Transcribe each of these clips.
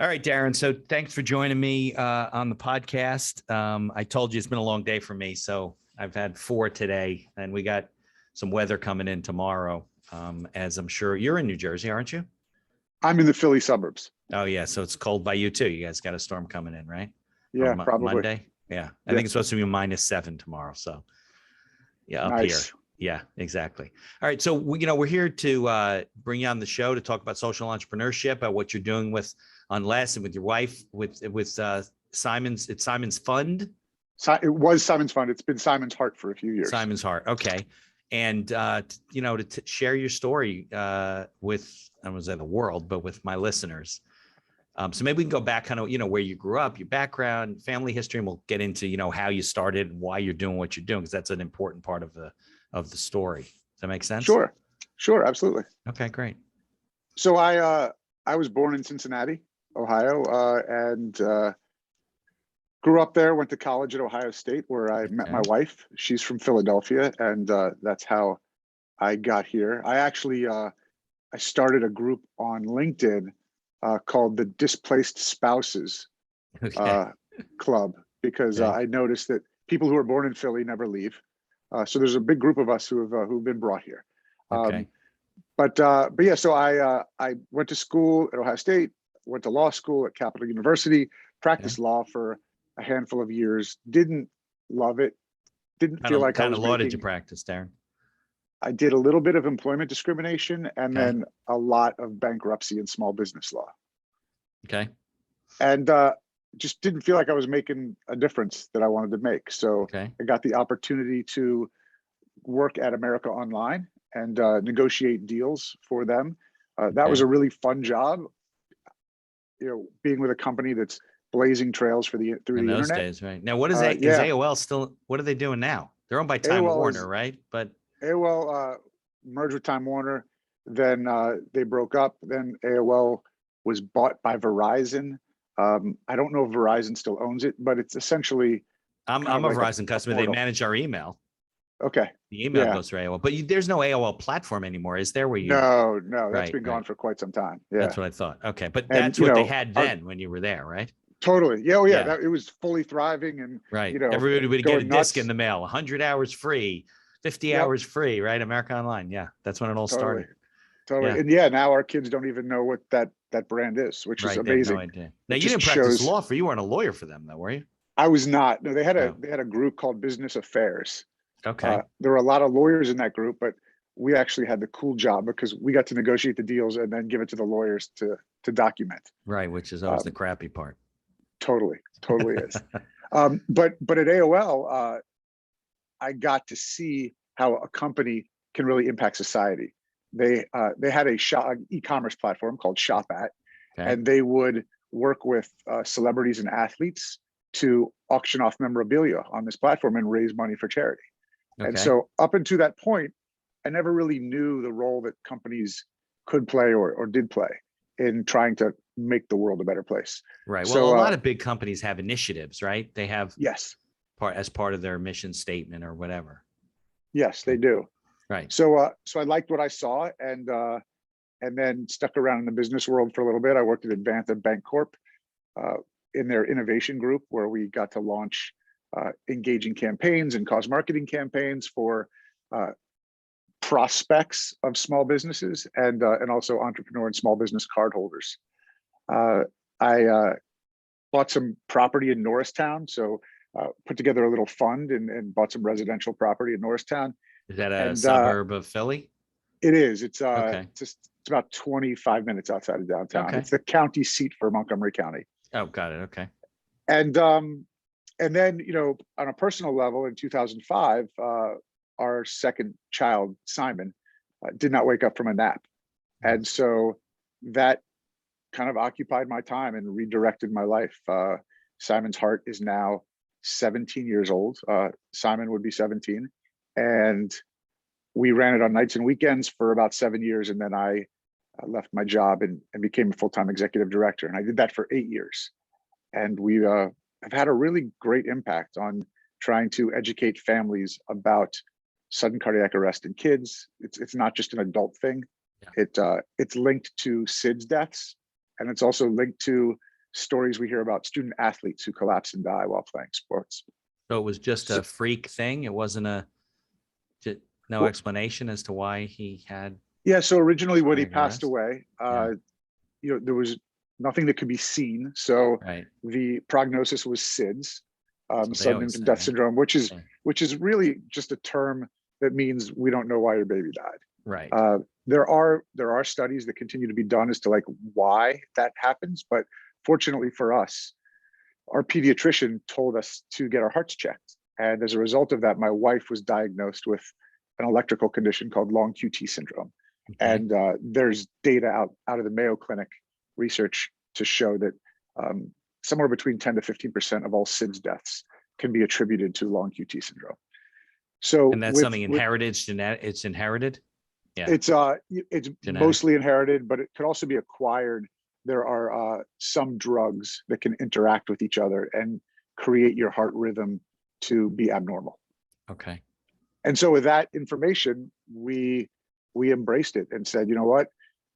All right, Darren. So thanks for joining me on the podcast. I told you it's been a long day for me. So I've had 4 today, and we got some weather coming in tomorrow, as I'm sure you're in New Jersey, aren't you? I'm in the Philly suburbs. Oh, yeah. So it's cold by you, too. You guys got a storm coming in, right? Yeah, probably. Monday. Yeah. I think it's supposed to be -7 tomorrow. So yeah, up here. Yeah, exactly. All right. So, we're here to bring you on the show to talk about social entrepreneurship, about what you're doing with Unless and with your wife, with Simon's. It's Simon's Fund. It was Simon's Fund. It's been Simon's Heart for a few years. Simon's Heart. Okay. And, to share your story with, I won't say the world, but with my listeners. So maybe we can go back kind of, where you grew up, your background, family history, and we'll get into, how you started and why you're doing what you're doing, because that's an important part of the story. Does that make sense? Sure, absolutely. Okay, great. So I was born in Cincinnati, Ohio, and grew up there. Went to college at Ohio State, where I met my wife. She's from Philadelphia, and that's how I got here. I actually I started a group on LinkedIn called the Displaced Spouses Club, because I noticed that people who are born in Philly never leave. So there's a big group of us who've been brought here. But yeah, so I went to school at Ohio State, went to law school at Capital University, practiced law for a handful of years. Didn't love it. Didn't feel like I was. What kind of law did you practice, Darren? I did a little bit of employment discrimination, and then a lot of bankruptcy and small business law. Okay. And just didn't feel like I was making a difference that I wanted to make. So I got the opportunity to work at America Online and negotiate deals for them. That was a really fun job. Being with a company that's blazing trails through the internet. In those days, right? Now, what is that? Is AOL still? What are they doing now? They're owned by Time Warner, right? But AOL merged with Time Warner. Then they broke up. Then AOL was bought by Verizon. I don't know if Verizon still owns it, but it's essentially. I'm a Verizon customer. They manage our email. Okay. The email goes through AOL, but there's no AOL platform anymore, is there? Where you? No, that's been gone for quite some time. Yeah, that's what I thought. Okay, but that's what they had then when you were there, right? Totally. Yeah. It was fully thriving, and everybody would get a disc in the mail, 100 hours free, 50 hours free, right? America Online. Yeah, that's when it all started. Totally. Yeah. And now our kids don't even know what that brand is, which is amazing. They have no idea. Now, you didn't practice law you weren't a lawyer for them, though, were you? I was not. No, they had a group called Business Affairs. Okay. There were a lot of lawyers in that group, but we actually had the cool job because we got to negotiate the deals and then give it to the lawyers to document. Right, which is always the crappy part. Totally is. But at AOL, I got to see how a company can really impact society. They had a e-commerce platform called Shop At, and they would work with celebrities and athletes to auction off memorabilia on this platform and raise money for charity. And so up until that point, I never really knew the role that companies could play or did play in trying to make the world a better place. Right. Well, so, a lot of big companies have initiatives, right? They have as part of their mission statement or whatever. Yes, they do. Right. So I liked what I saw, and then stuck around in the business world for a little bit. I worked at Advanta Bancorp in their innovation group, where we got to launch engaging campaigns and cause marketing campaigns for prospects of small businesses and also entrepreneur and small business cardholders. I bought some property in Norristown, so put together a little fund and bought some residential property in Norristown. Is that a suburb of Philly? It is. It's it's about 25 minutes outside of downtown. It's the county seat for Montgomery County. Oh, got it. Okay. And then, on a personal level, in 2005, our second child, Simon, did not wake up from a nap. And so that kind of occupied my time and redirected my life. Simon's Heart is now 17 years old. Simon would be 17. And we ran it on nights and weekends for about 7 years. And then I left my job and became a full-time executive director. And I did that for 8 years. And we have had a really great impact on trying to educate families about sudden cardiac arrest in kids. It's not just an adult thing. It's linked to SIDS deaths, and it's also linked to stories we hear about student athletes who collapse and die while playing sports. So it was just So- a freak thing. It wasn't no Well- explanation as to why he had. Yeah, so originally when he Cardiac passed arrest? away, Yeah. there was nothing that could be seen. So Right. the prognosis was SIDS, That's what they sudden always infant say, death right? syndrome, which Yeah. is really just a term that means we don't know why your baby died. Right. There are studies that continue to be done as to like why that happens, but fortunately for us, our pediatrician told us to get our hearts checked, and as a result of that, my wife was diagnosed with an electrical condition called long QT syndrome. Okay. And there's data out of the Mayo Clinic research to show that somewhere between 10 to 15% of all SIDS deaths can be attributed to long QT syndrome. So And that's something inherited. It's inherited. Yeah. it's Genetic. mostly inherited, but it could also be acquired. There are some drugs that can interact with each other and create your heart rhythm to be abnormal. Okay. And so with that information, we embraced it and said, you know what,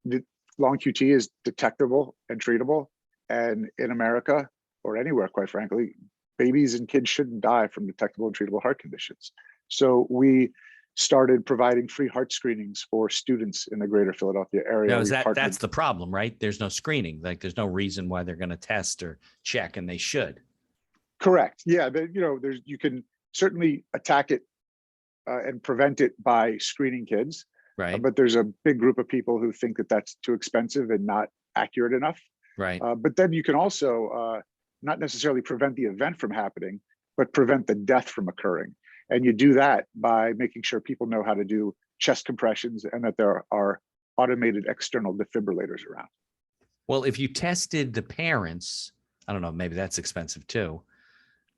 the long QT is detectable and treatable. And in America or anywhere, quite frankly, babies and kids shouldn't die from detectable and treatable heart conditions. So we started providing free heart screenings for students in the greater Philadelphia area. Now, We partnered- that's the problem, right? There's no screening. Like there's no reason why they're going to test or check, and they should. Correct. Yeah, you can certainly attack it and prevent it by screening kids. Right. But there's a big group of people who think that that's too expensive and not accurate enough. Right. But then you can also not necessarily prevent the event from happening, but prevent the death from occurring. And you do that by making sure people know how to do chest compressions and that there are automated external defibrillators around. Well, if you tested the parents, I don't know, maybe that's expensive too,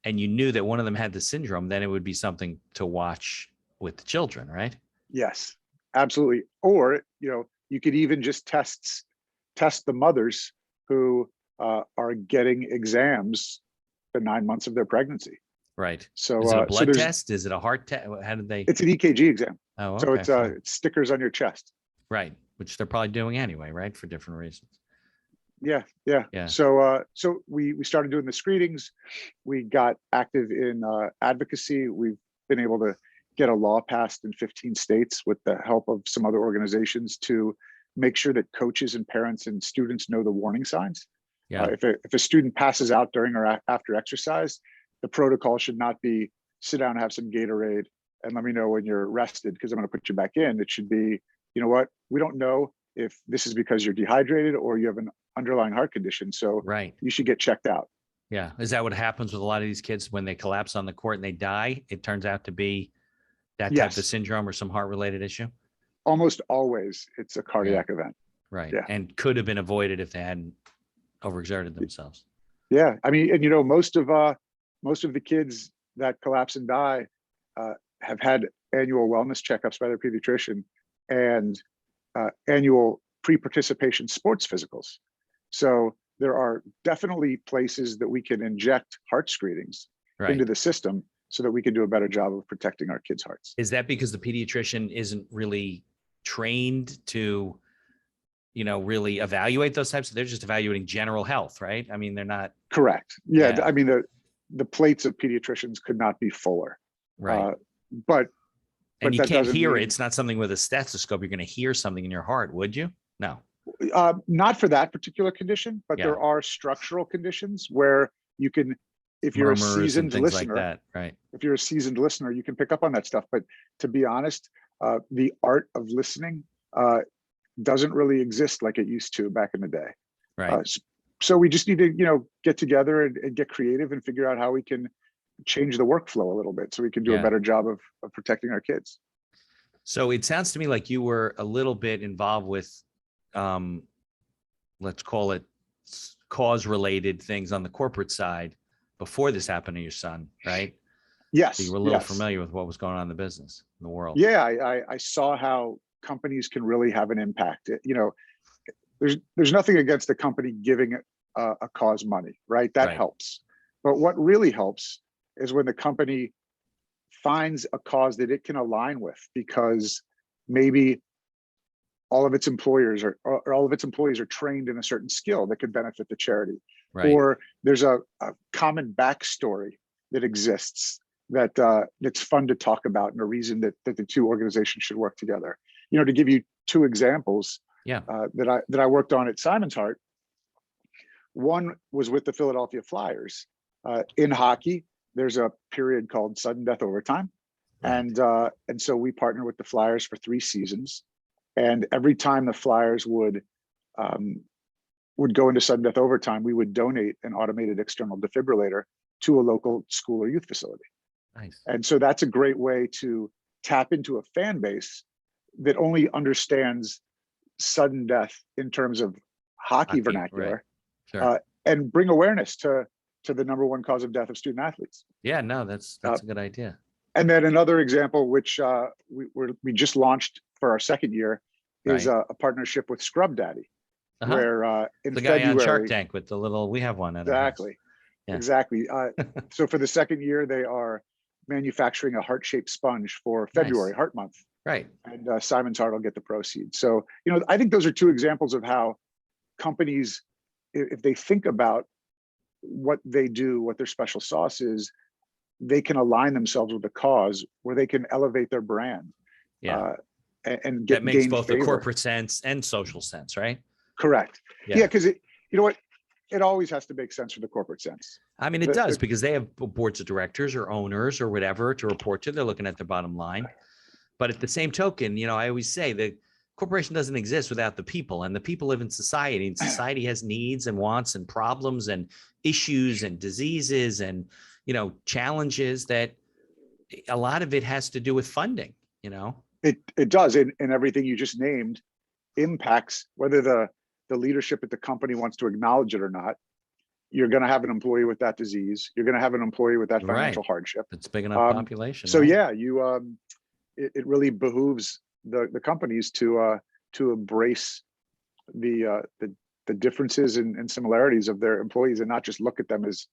and you knew that one of them had the syndrome, then it would be something to watch with the children, right? Yes, absolutely. Or, you could even just test the mothers who are getting exams the 9 months of their pregnancy. Right. So Is it a so blood there's- test? Is it a heart test? How did they? It's an EKG exam. Oh, So okay. it's fine. it's stickers on your chest. Right. Which they're probably doing anyway, right? For different reasons. Yeah. Yeah. So we started doing the screenings. We got active in advocacy. We've been able to get a law passed in 15 states with the help of some other organizations to make sure that coaches and parents and students know the warning signs. Yeah. If a student passes out during or after exercise, the protocol should not be sit down and have some Gatorade and let me know when you're rested because I'm going to put you back in. It should be, you know what, we don't know if this is because you're dehydrated or you have an underlying heart condition. So Right. you should get checked out. Yeah. Is that what happens with a lot of these kids when they collapse on the court and they die? It turns out to be that type of Yes. syndrome or some heart related issue. Almost always it's a cardiac event. Right. Yeah. And could have been avoided if they hadn't overexerted themselves. Yeah. I mean, and most of the kids that collapse and die have had annual wellness checkups by their pediatrician and annual pre-participation sports physicals. So there are definitely places that we can inject heart screenings Right. into the system so that we can do a better job of protecting our kids' hearts. Is that because the pediatrician isn't really trained to, really evaluate those types? They're just evaluating general health, right? I mean, they're not. Correct. Yeah. Yeah. I mean, the plates of pediatricians could not be fuller. Right. But and you that can't doesn't hear mean- it. It's not something with a stethoscope. You're going to hear something in your heart, would you? No. Not for that particular condition, but Yeah. there are structural conditions where you can, if you're a Murmurs and seasoned things like listener, that. Right. if you're a seasoned listener, you can pick up on that stuff. But to be honest, the art of listening doesn't really exist like it used to back in the day. Right. So we just need to, get together and get creative and figure out how we can change the workflow a little bit so we can do Yeah. a better job of protecting our kids. So it sounds to me like you were a little bit involved with, let's call it cause related things on the corporate side before this happened to your son, right? Yes. So you were a little yes. familiar with what was going on in the business, in the world. Yeah, I saw how companies can really have an impact. There's nothing against the company giving a cause money, right? That Right. helps. But what really helps is when the company finds a cause that it can align with, because maybe all of its employees are trained in a certain skill that could benefit the charity. Right. or there's a common backstory that exists that's fun to talk about, and a reason that the two organizations should work together. To give you two examples, Yeah. that I worked on at Simon's Heart. One was with the Philadelphia Flyers. In hockey, there's a period called sudden death overtime, Right. and so we partnered with the Flyers for 3 seasons, and every time the Flyers would go into sudden death overtime, we would donate an automated external defibrillator to a local school or youth facility. Nice. And so that's a great way to tap into a fan base that only understands sudden death in terms of hockey vernacular, right. Sure. and bring awareness to the number one cause of death of student athletes. Yeah, no, that's a good idea. And then another example, which we just launched for our second year, is Right. a partnership with Scrub Daddy, Uh-huh. where in The guy on Shark February, Tank with the little, we have one at our house. exactly, Yeah. exactly. So for the second year, they are manufacturing a heart-shaped sponge for February Nice. Heart Month, Right. and Simon's Heart will get the proceeds. So I think those are two examples of how companies, if they think about what they do, what their special sauce is, they can align themselves with a cause where they can elevate their brand, Yeah. and That makes gain both favor. the corporate sense and social sense, right? Correct. Yeah. Yeah, because it always has to make sense for the corporate sense. I mean, it does, because they have boards of directors or owners or whatever to report to. They're looking at the bottom line. But at the same token, I always say the corporation doesn't exist without the people, and the people live in society, and society has needs and wants and problems and issues and diseases and, challenges that a lot of it has to do with funding, It does, and everything you just named impacts whether the leadership at the company wants to acknowledge it or not. You're going to have an employee with that disease. You're going to have an employee with that financial hardship. It's big enough population. So right? yeah, it really behooves the companies to embrace the differences and similarities of their employees, and not just look at them as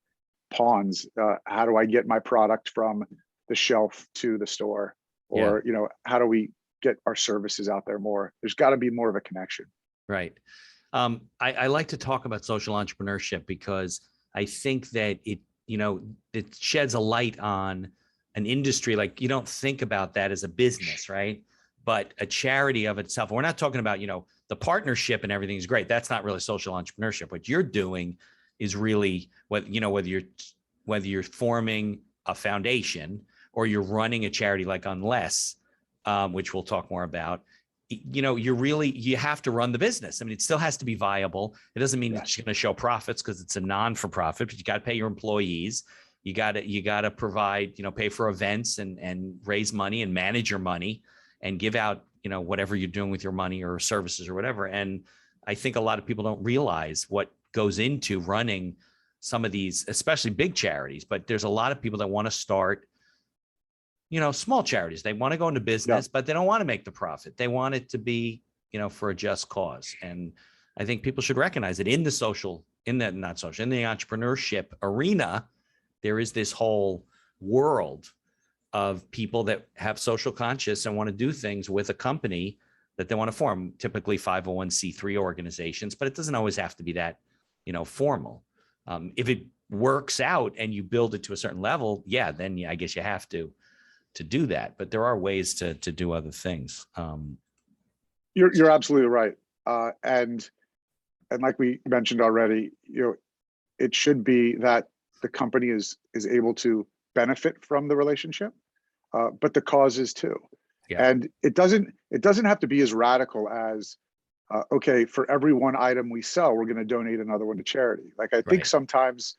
pawns. How do I get my product from the shelf to the store, or how do we get our services out there more? There's got to be more of a connection. Right. I like to talk about social entrepreneurship because I think that it sheds a light on an industry. Like, you don't think about that as a business, right? But a charity of itself. We're not talking about, the partnership and everything is great. That's not really social entrepreneurship. What you're doing is really whether you're forming a foundation or you're running a charity like Unless, which we'll talk more about. You have to run the business. I mean, it still has to be viable. It doesn't mean it's going to show profits because it's a non-for-profit, but you got to pay your employees. You got to provide, pay for events and raise money and manage your money and give out, whatever you're doing with your money or services or whatever. And I think a lot of people don't realize what goes into running some of these, especially big charities, but there's a lot of people that want to start small charities. They want to go into business, but they don't want to make the profit. They want it to be, for a just cause. And I think people should recognize it in the entrepreneurship arena. There is this whole world of people that have social conscious and want to do things with a company that they want to form, typically 501c3 organizations, but it doesn't always have to be that, formal. If it works out and you build it to a certain level, then I guess you have to do that, but there are ways to do other things. You're absolutely right. And like we mentioned already, it should be that the company is able to benefit from the relationship, but the cause is too. Yeah. And it doesn't have to be as radical as, okay, for every one item we sell, we're going to donate another one to charity. Like, I think sometimes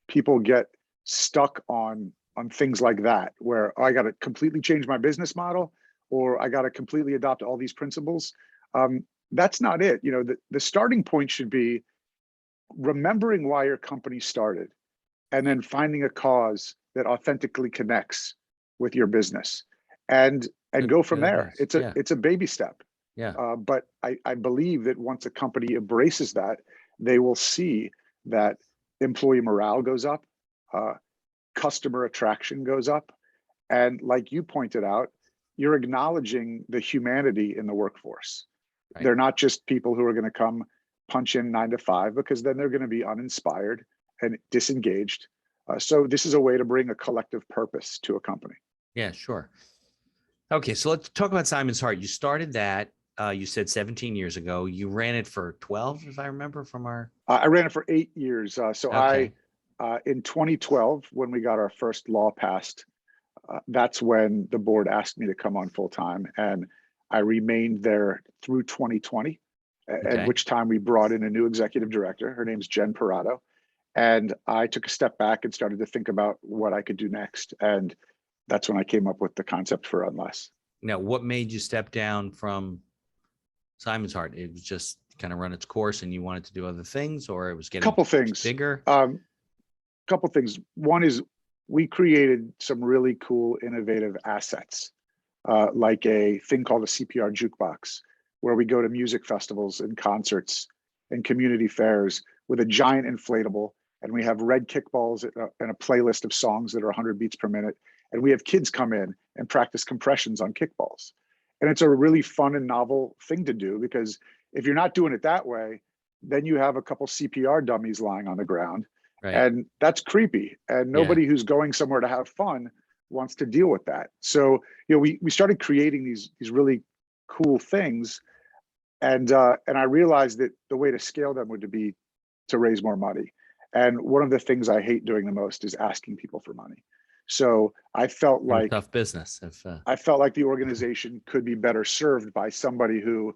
people get stuck on things like that, where I got to completely change my business model, or I got to completely adopt all these principles. That's not it. The starting point should be remembering why your company started, and then finding a cause that authentically connects with your business, and go from there. It's a baby step. Yeah. But I believe that once a company embraces that, they will see that employee morale goes up, customer attraction goes up. And like you pointed out, you're acknowledging the humanity in the workforce. Right. They're not just people who are going to come punch in 9 to 5, because then they're going to be uninspired. and disengaged. So this is a way to bring a collective purpose to a company. Yeah, sure. Okay, so let's talk about Simon's Heart. You started that, you said 17 years ago. You ran it for 12, if I remember from our. I ran it for 8 years. Okay. In 2012, when we got our first law passed, that's when the board asked me to come on full time, and I remained there through 2020. At Okay. which time we brought in a new executive director. Her name's Jen Parado. And I took a step back and started to think about what I could do next. And that's when I came up with the concept for Unless. Now, what made you step down from Simon's Heart? It was just kind of run its course and you wanted to do other things, or it was getting Couple things. bigger? Couple things. One is we created some really cool, innovative assets, like a thing called a CPR jukebox, where we go to music festivals and concerts and community fairs with a giant inflatable, and we have red kickballs and a playlist of songs that are 100 beats per minute, and we have kids come in and practice compressions on kickballs. And it's a really fun and novel thing to do, because if you're not doing it that way, then you have a couple CPR dummies lying on the ground, Right. and that's creepy, and nobody who's going somewhere to have fun wants to deal with that. So we started creating these really cool things. And I realized that the way to scale them would be to raise more money. And one of the things I hate doing the most is asking people for money. So I felt like tough business. I felt like the organization could be better served by somebody who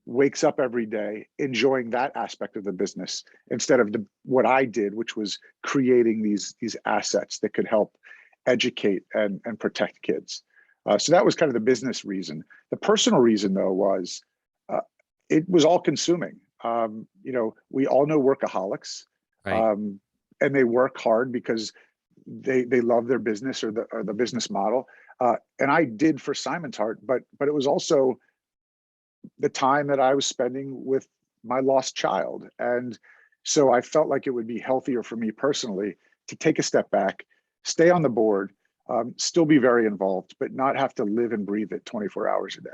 wakes up every day enjoying that aspect of the business, instead of what I did, which was creating these assets that could help educate and protect kids. So that was kind of the business reason. The personal reason, though, was it was all consuming. We all know workaholics, Right. and they work hard because they love their business or the business model. And I did for Simon's Heart, but it was also the time that I was spending with my lost child. And so I felt like it would be healthier for me personally to take a step back, stay on the board, still be very involved, but not have to live and breathe it 24 hours a day.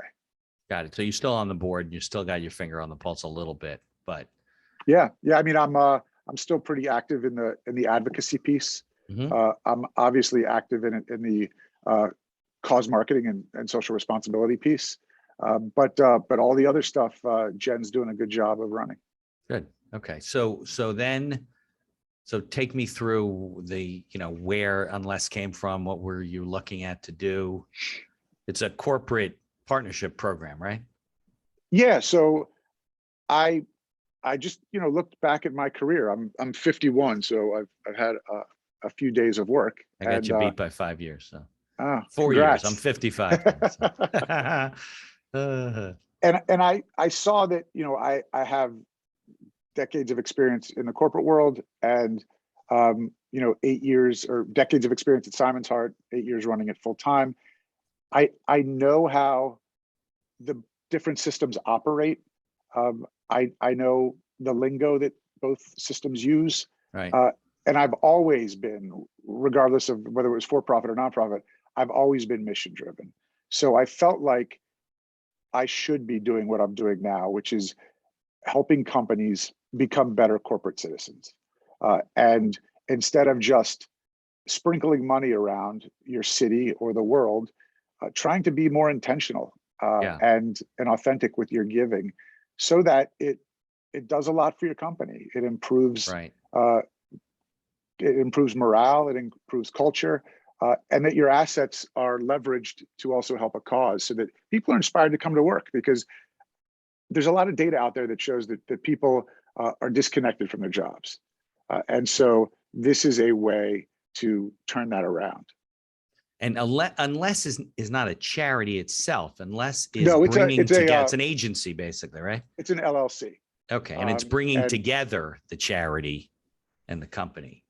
Got it. So you're still on the board and you still got your finger on the pulse a little bit, but. Yeah. I mean, I'm still pretty active in the advocacy piece. Mhm. I'm obviously active in the cause marketing and social responsibility piece. But all the other stuff, Jen's doing a good job of running. Good. Okay. So take me through where Unless came from. What were you looking at to do? It's a corporate partnership program, right? Yeah. So I just, looked back at my career. I'm 51. So I've had a few days of work. I got you beat by 5 years. So 4 congrats. years. I'm 55. Now, so. And I saw that, I have decades of experience in the corporate world, and 8 years or decades of experience at Simon's Heart, 8 years running it full time. I know how the different systems operate. I know the lingo that both systems use. Right. And I've always been, regardless of whether it was for-profit or nonprofit, I've always been mission driven. So I felt like I should be doing what I'm doing now, which is helping companies become better corporate citizens. And instead of just sprinkling money around your city or the world, trying to be more intentional and authentic with your giving, so that it does a lot for your company. It improves it improves morale, it improves culture, and that your assets are leveraged to also help a cause, so that people are inspired to come to work, because there's a lot of data out there that shows that people are disconnected from their jobs. And so this is a way to turn that around. And Unless is not a charity itself. Unless is no, bringing together. It's an agency, basically, right? It's an LLC. Okay, and it's bringing together the charity and the company.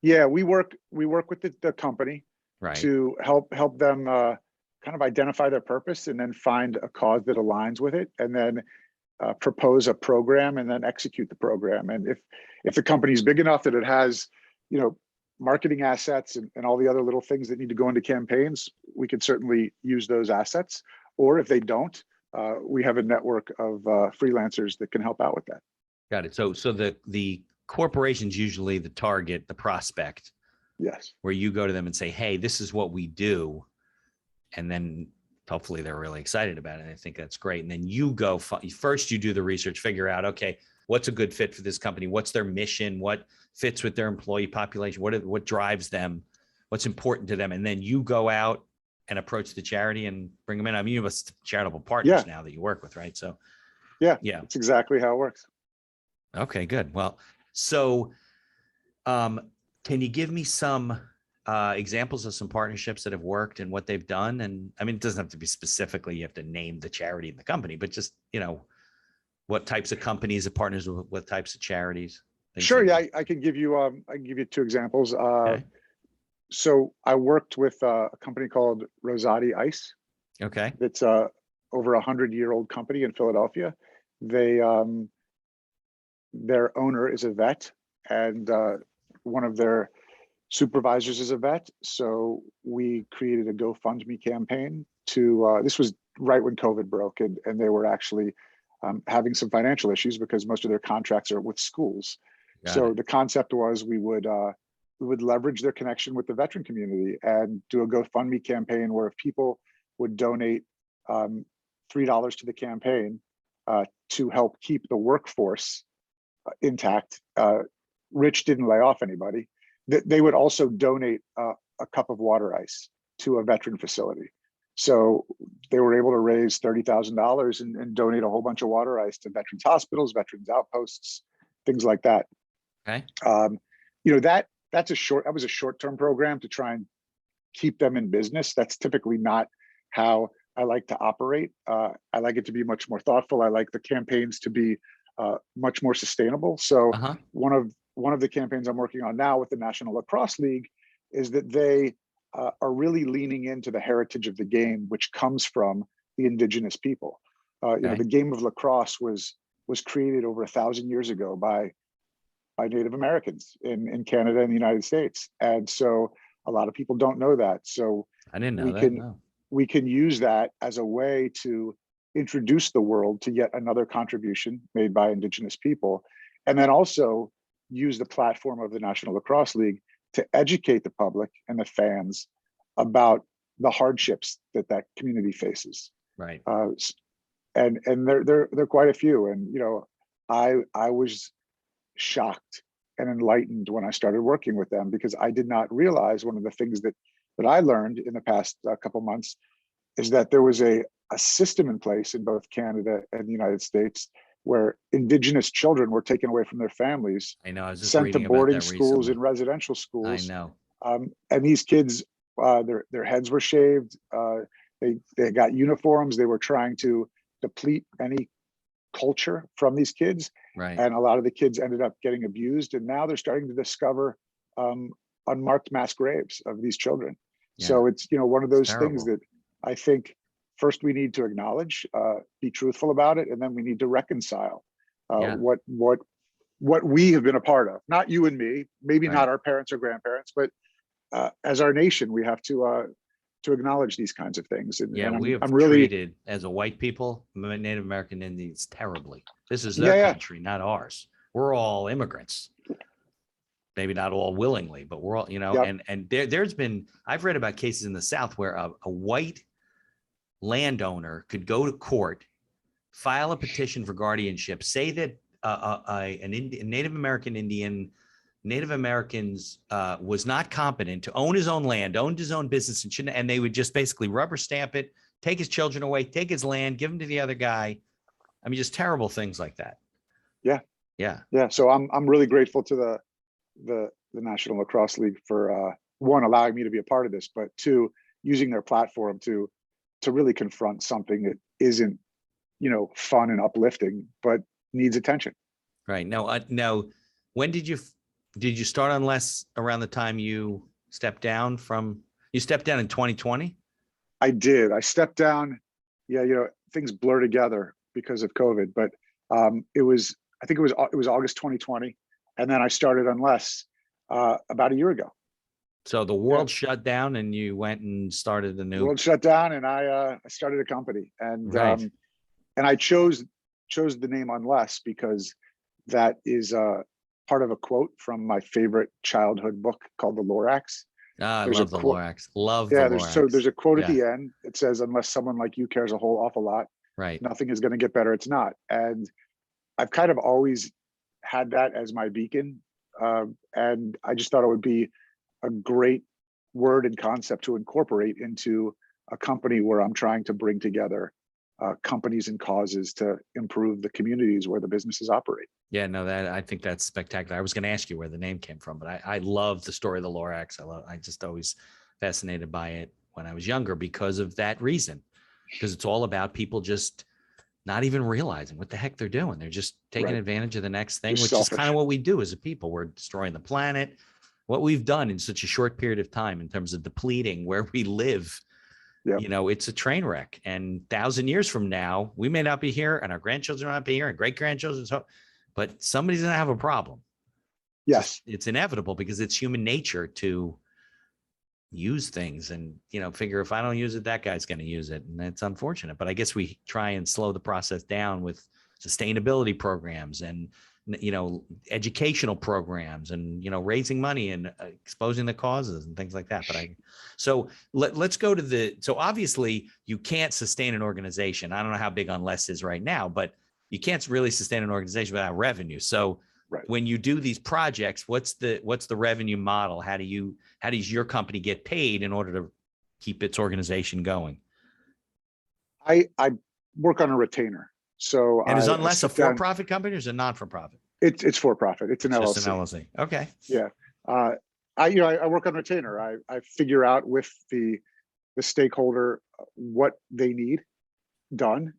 Yeah, we work with the company, right, to help them kind of identify their purpose, and then find a cause that aligns with it, and then propose a program, and then execute the program. And if the company's big enough that it has, marketing assets and all the other little things that need to go into campaigns, we could certainly use those assets. Or if they don't, we have a network of freelancers that can help out with that. Got it. So the corporations usually the target, the prospect, Yes. where you go to them and say, hey, this is what we do. And then hopefully they're really excited about it. I think that's great. And then you go first, you do the research, figure out, okay, what's a good fit for this company? What's their mission? What fits with their employee population? What drives them? What's important to them? And then you go out and approach the charity and bring them in. I mean, you have charitable partners now that you work with, right? So yeah, yeah, that's exactly how it works. okay, good. Well, so can you give me some examples of some partnerships that have worked and what they've done? And I mean, it doesn't have to be specifically, you have to name the charity and the company, but just, what types of companies are partners with, what types of charities? Sure. Yeah, I can give you 2 examples. Okay. So I worked with a company called Rosati Ice. Okay. It's over 100-year-old company in Philadelphia. They their owner is a vet, and one of their supervisors is a vet. So we created a GoFundMe campaign to, this was right when COVID broke, and they were actually having some financial issues because most of their contracts are with schools. So the concept was we would leverage their connection with the veteran community and do a GoFundMe campaign where if people would donate $3 to the campaign to help keep the workforce intact. Rich didn't lay off anybody. They would also donate a cup of water ice to a veteran facility. So they were able to raise $30,000 and donate a whole bunch of water ice to veterans hospitals, veterans outposts, things like that. Okay. That was a short-term program to try and keep them in business. That's typically not how I like to operate. I like it to be much more thoughtful. I like the campaigns to be much more sustainable. So one of the campaigns I'm working on now with the National Lacrosse League is that they are really leaning into the heritage of the game, which comes from the indigenous people. The game of lacrosse was created over 1,000 years ago by Native Americans in Canada and the United States. And so a lot of people don't know that. So I didn't know that. No. We can use that as a way to introduce the world to yet another contribution made by indigenous people. And then also use the platform of the National Lacrosse League to educate the public and the fans about the hardships that community faces. Right. And they're quite a few. And, I was shocked and enlightened when I started working with them, because I did not realize one of the things that I learned in the past couple months is that there was a system in place in both Canada and the United States where indigenous children were taken away from their families. I know. I was just sent to reading boarding about that schools recently. and residential schools. I know. And these kids, their heads were shaved. They got uniforms. They were trying to deplete any culture from these kids. Right. And a lot of the kids ended up getting abused. And now they're starting to discover unmarked mass graves of these children. Yeah. So it's, one of those things that I think first we need to acknowledge, be truthful about it, and then we need to reconcile what we have been a part of. Not you and me, maybe not our parents or grandparents, but as our nation, we have to acknowledge these kinds of things. And, we have really treated as a white people, Native American Indians terribly. This is their country, not ours. We're all immigrants. Maybe not all willingly, but we're all, and there's been, I've read about cases in the South where a white landowner could go to court, file a petition for guardianship, say that a Native American Indian, Native Americans was not competent to own his own land, owned his own business, and they would just basically rubber stamp it, take his children away, take his land, give them to the other guy. I mean, just terrible things like that. Yeah. So I'm really grateful to the National Lacrosse League for one, allowing me to be a part of this, but two, using their platform to really confront something that isn't, fun and uplifting, but needs attention. Right. Now, when did you start on Less around the time you stepped down you stepped down in 2020? I did. I stepped down. Yeah. Things blur together because of COVID, but I think it was August 2020. And then I started on Less about a year ago. So the world shut down and you went and started the new. The world shut down and I started a company, and and I chose the name Unless because that is part of a quote from my favorite childhood book called The Lorax. I There's a love the quote. Lorax. Love the Yeah, Lorax. there's a quote at Yeah, the end. It says, "Unless someone like you cares a whole awful lot, right. nothing is going to get better. It's not." And I've kind of always had that as my beacon, and I just thought it would be a great word and concept to incorporate into a company where I'm trying to bring together companies and causes to improve the communities where the businesses operate. Yeah, no, that I think that's spectacular. I was going to ask you where the name came from, but I love the story of the Lorax. I just always fascinated by it when I was younger because of that reason, because it's all about people just not even realizing what the heck they're doing. They're just taking Right. advantage of the next thing, Just which is kind selfish. of what we do as a people. We're destroying the planet. What we've done in such a short period of time in terms of depleting where we live, Yep. you know, it's a train wreck. And 1,000 years from now, we may not be here and our grandchildren will not be here and great grandchildren. So, but somebody's going to have a problem. Yes. It's inevitable because it's human nature to use things and, you know, figure if I don't use it, that guy's going to use it. And it's unfortunate, but I guess we try and slow the process down with sustainability programs and, you know, educational programs and, you know, raising money and exposing the causes and things like that. But so let's go to so obviously you can't sustain an organization. I don't know how big Unless is right now, but you can't really sustain an organization without revenue. So Right. when you do these projects, what's the revenue model? How does your company get paid in order to keep its organization going? I work on a retainer. So And is I Unless a sit down. for-profit company or is it non-for-profit? It's for profit. It's an Just an LLC. LLC. Okay. Yeah. I work on retainer. I figure out with the stakeholder what they need done.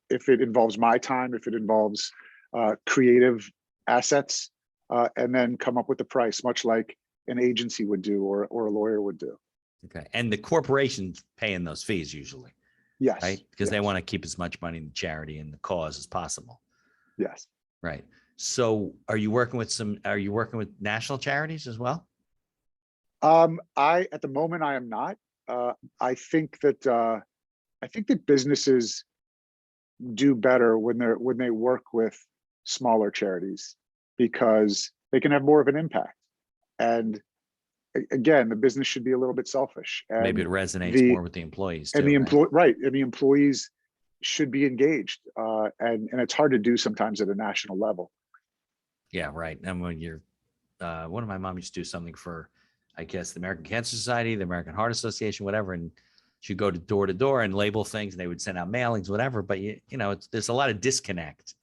If it involves my time, if it involves creative assets, and then come up with the price, much like an agency would do or a lawyer would do. Okay. And the corporation's paying those fees usually, Yes. right? Because they Yes. want to keep as much money in the charity and the cause as possible. Yes. Right. So are you working with national charities as well? At the moment I am not. I think that businesses do better when they work with smaller charities because they can have more of an impact. And again, the business should be a little bit selfish. And maybe it resonates more with the employees too, right? And the employees should be engaged. And it's hard to do sometimes at a national level. Yeah, right. And when you're, one of my mom used to do something for, I guess, the American Cancer Society, the American Heart Association, whatever, and she'd go to door and label things, and they would send out mailings, whatever. But you know, there's a lot of disconnect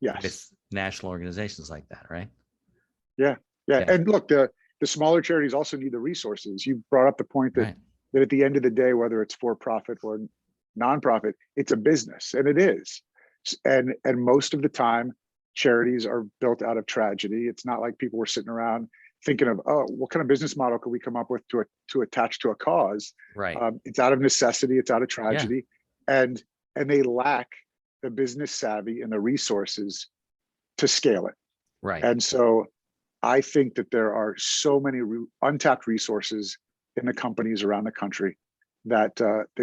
Yes. with national organizations like that, right? Yeah. And look, the smaller charities also need the resources. You brought up the point that Right. that at the end of the day, whether it's for profit or nonprofit, it's a business, and it is. And most of the time, charities are built out of tragedy. It's not like people were sitting around thinking of, oh, what kind of business model could we come up with to attach to a cause? Right. It's out of necessity. It's out of tragedy, and they lack the business savvy and the resources to scale it. Right. And so I think that there are so many untapped resources in the companies around the country that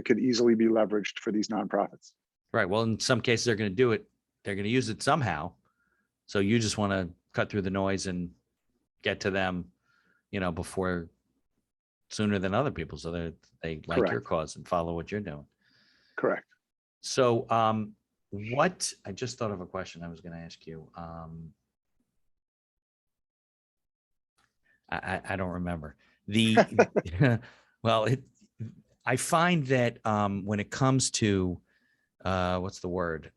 could easily be leveraged for these nonprofits. Right. Well, in some cases, they're going to do it. They're going to use it somehow. So you just want to cut through the noise and get to them, you know, sooner than other people, so that they like Correct. your cause and follow what you're doing. Correct. So, I just thought of a question I was going to ask you. I don't remember well, I find that when it comes to what's the word?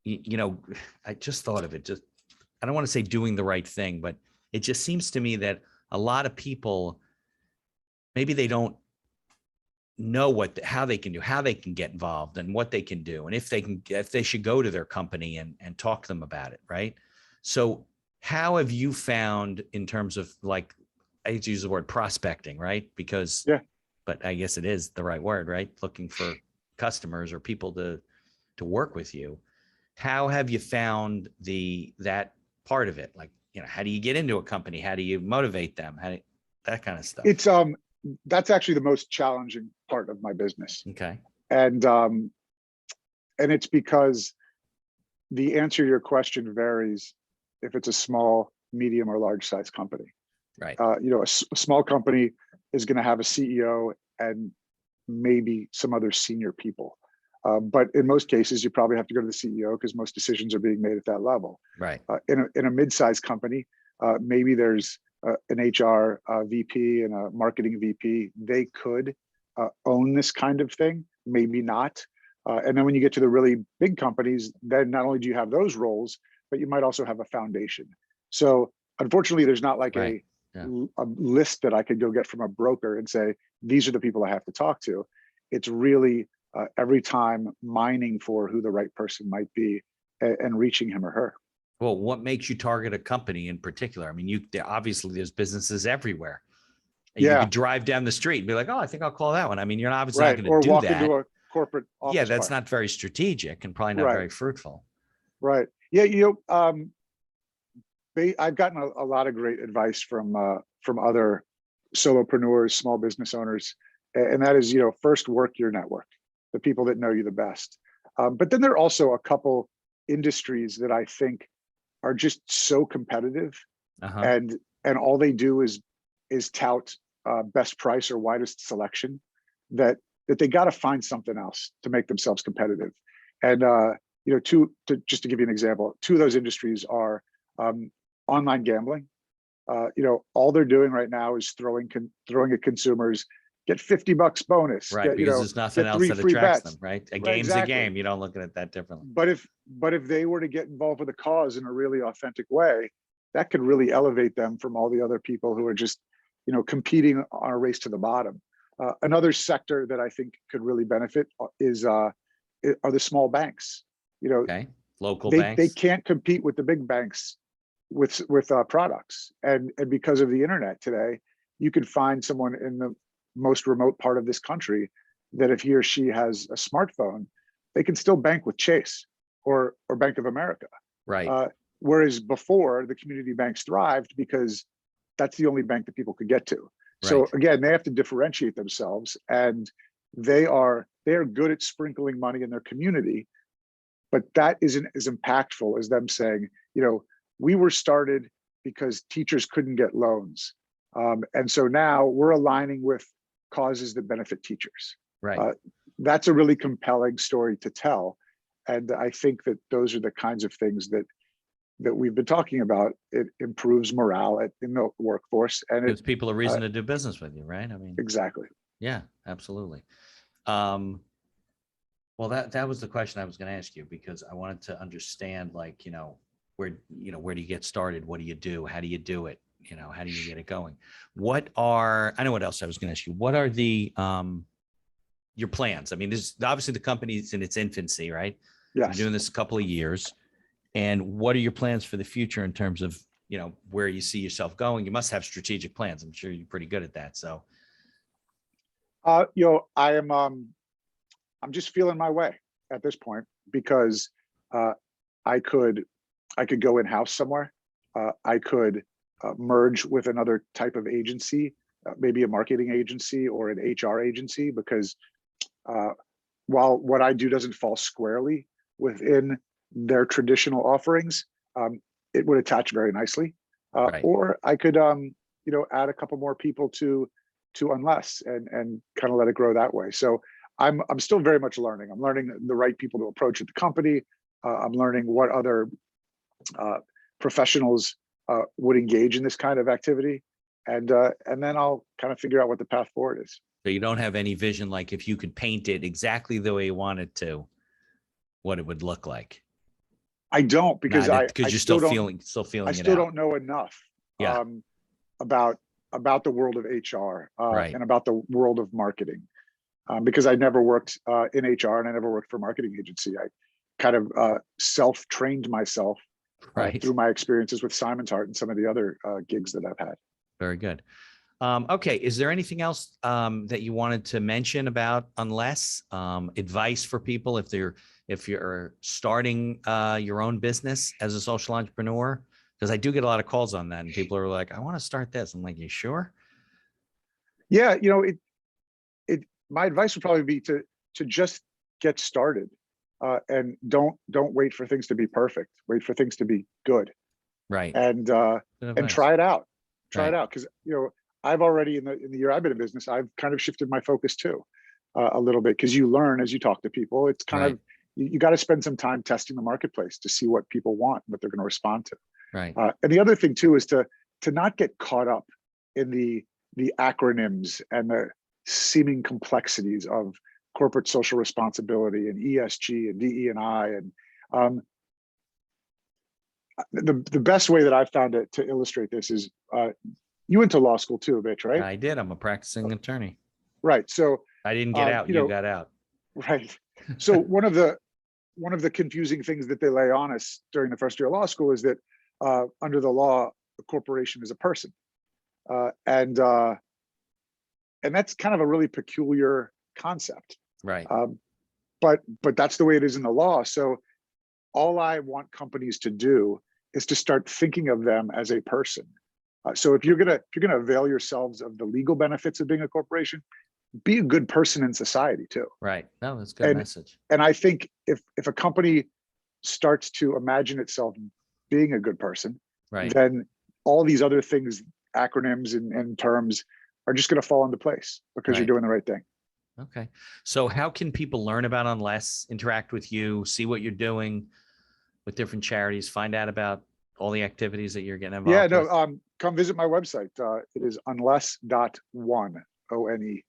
You know, I just thought of it. Just, I don't want to say doing the right thing, but it just seems to me that a lot of people, maybe they don't know how they can get involved and what they can do. And if they should go to their company and talk to them about it. Right. So how have you found, in terms of, like, I hate to use the word prospecting, right? Because, but I guess it is the right word, right? Looking for customers or people to work with you. How have you found that part of it? Like, you know, how do you get into a company? How do you motivate them? That kind of stuff? It's that's actually the most challenging part of my business. Okay. And it's because the answer to your question varies if it's a small, medium, or large size company. Right. A small company is going to have a CEO and maybe some other senior people. But in most cases, you probably have to go to the CEO because most decisions are being made at that level. Right. In a mid-sized company, maybe there's an HR VP and a marketing VP. They could own this kind of thing, maybe not. And then when you get to the really big companies, then not only do you have those roles, but you might also have a foundation. So unfortunately, there's not like a list that I could go get from a broker and say, these are the people I have to talk to. It's really every time mining for who the right person might be and reaching him or her. Well, what makes you target a company in particular? I mean, obviously there's businesses everywhere. And you could drive down the street and be like, oh, I think I'll call that one. I mean, you're obviously not going to do that. Or walk into a corporate office. Yeah, that's not very strategic and probably not very fruitful. Right. Yeah, I've gotten a lot of great advice from other solopreneurs, small business owners, and that is, first work your network, the people that know you the best. But then there are also a couple industries that I think are just so competitive, and all they do is tout best price or widest selection that they got to find something else to make themselves competitive. And just to give you an example, two of those industries are online gambling. All they're doing right now is throwing at consumers, get $50 bonus. Right, because there's nothing else that attracts them, right? A game's a game. You don't look at it that differently. But if they were to get involved with a cause in a really authentic way, that could really elevate them from all the other people who are just, competing on a race to the bottom. Another sector that I think could really benefit are the small banks. Local banks. They can't compete with the big banks with products, and because of the internet today, you could find someone in the most remote part of this country that if he or she has a smartphone, they can still bank with Chase or Bank of America. Right. Whereas before, the community banks thrived because that's the only bank that people could get to. Right. So again, they have to differentiate themselves, and they are good at sprinkling money in their community, but that isn't as impactful as them saying, we were started because teachers couldn't get loans. And so now we're aligning with causes that benefit teachers. Right. That's a really compelling story to tell. And I think that those are the kinds of things that we've been talking about. It improves morale in the workforce, and gives people a reason to do business with you, right? I mean, exactly. Yeah, absolutely. Well, that was the question I was going to ask you, because I wanted to understand, like, where do you get started? What do you do? How do you do it? How do you get it going? I know what else I was going to ask you. What are your plans? I mean, this obviously the company's in its infancy, right? Yes. You're doing this a couple of years. And what are your plans for the future in terms of, where you see yourself going? You must have strategic plans. I'm sure you're pretty good at that. So, I am, I'm just feeling my way at this point, because I could go in-house somewhere. I could merge with another type of agency, maybe a marketing agency or an HR agency, because while what I do doesn't fall squarely within their traditional offerings, it would attach very nicely. Right. Or I could, add a couple more people to Unless and kind of let it grow that way. So I'm still very much learning. I'm learning the right people to approach at the company. I'm learning what other professionals would engage in this kind of activity, and then I'll kind of figure out what the path forward is. So you don't have any vision, like if you could paint it exactly the way you want it to, what it would look like? I don't, because you're still feeling I still don't know enough about the world of HR right. and about the world of marketing, because I never worked in HR and I never worked for a marketing agency. I kind of self-trained myself through my experiences with Simon's Heart and some of the other gigs that I've had. Very good. Okay. Is there anything else that you wanted to mention about Unless? Advice for people if you're starting your own business as a social entrepreneur? Because I do get a lot of calls on that, and people are like, I want to start this. I'm like, you sure? Yeah, my advice would probably be to just get started. and don't wait for things to be perfect. Wait for things to be good, Right. and try it out. Try it out, because I've already in the year I've been in business, I've kind of shifted my focus too, a little bit, because you learn as you talk to people. It's kind of you got to spend some time testing the marketplace to see what people want, what they're going to respond to. Right. And the other thing too is to not get caught up in the acronyms and the seeming complexities of corporate social responsibility and ESG and DE&I. And the best way that I've found it to illustrate this is you went to law school too, Mitch, right? I did. I'm a practicing attorney. Right. So I didn't get out. You got out. Right. So one of the confusing things that they lay on us during the first year of law school is that under the law, a corporation is a person, and that's kind of a really peculiar concept. Right. But that's the way it is in the law. So all I want companies to do is to start thinking of them as a person. So if you're gonna avail yourselves of the legal benefits of being a corporation, be a good person in society too. Right. No, that's a good message. And I think if a company starts to imagine itself being a good person, right, then all these other things, acronyms and terms, are just going to fall into place because you're doing the right thing. Okay. So how can people learn about Unless, interact with you, see what you're doing with different charities, find out about all the activities that you're getting involved with? Come visit my website. It is unless.one, O-N-E.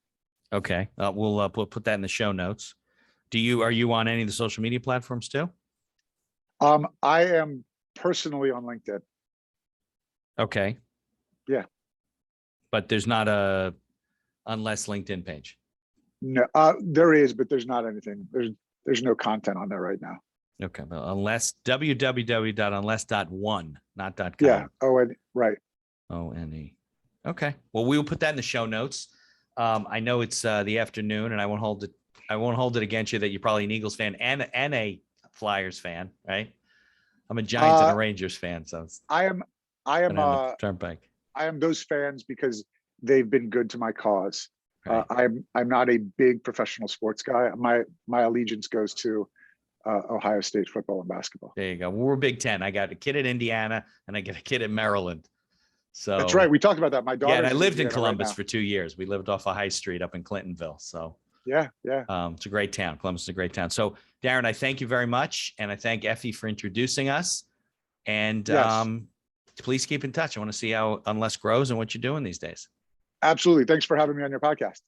Okay. We'll put that in the show notes. Are you on any of the social media platforms too? I am personally on LinkedIn. Okay. Yeah. But there's not a Unless LinkedIn page. No, there is, but there's not anything. There's no content on there right now. Okay. Well, Unless, www.unless.one, not .com. Yeah. O-N, right. O-N-E. Okay. Well, we will put that in the show notes. I know it's the afternoon, and I won't hold it against you that you're probably an Eagles fan and a Flyers fan, right? I'm a Giants and a Rangers fan, so I am Turnpike. I am those fans because they've been good to my cause. Right. I'm not a big professional sports guy. My allegiance goes to Ohio State football and basketball. There you go. We're Big Ten. I got a kid at Indiana and I got a kid at Maryland. So that's right. We talked about that. My daughter. Yeah, and I lived in Columbus for 2 years. We lived off of High Street up in Clintonville. So yeah. It's a great town. Columbus is a great town. So Darren, I thank you very much, and I thank Effie for introducing us. And please keep in touch. I want to see how Unless grows and what you're doing these days. Absolutely. Thanks for having me on your podcast.